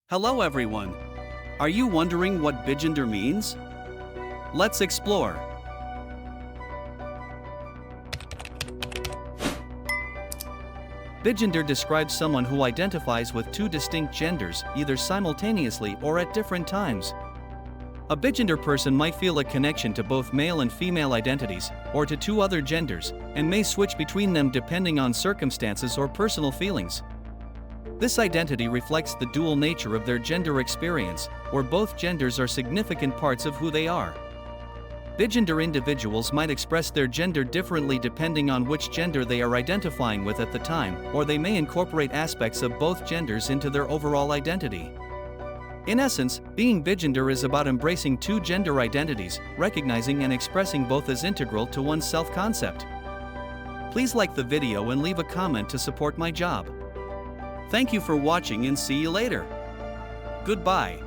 Hello everyone. Are you wondering what Bigender means? Let's explore. Bigender describes someone who identifies with two distinct genders, either simultaneously or at different times. A Bigender person might feel a connection to both male and female identities, or to two other genders, and may switch between them depending on circumstances or personal feelings. This identity reflects the dual nature of their gender experience, where both genders are significant parts of who they are. Bigender individuals might express their gender differently depending on which gender they are identifying with at the time, or they may incorporate aspects of both genders into their overall identity. In essence, being Bigender is about embracing two gender identities, recognizing and expressing both as integral to one's self-concept. Please like the video and leave a comment to support my job. Thank you for watching and see you later. Goodbye.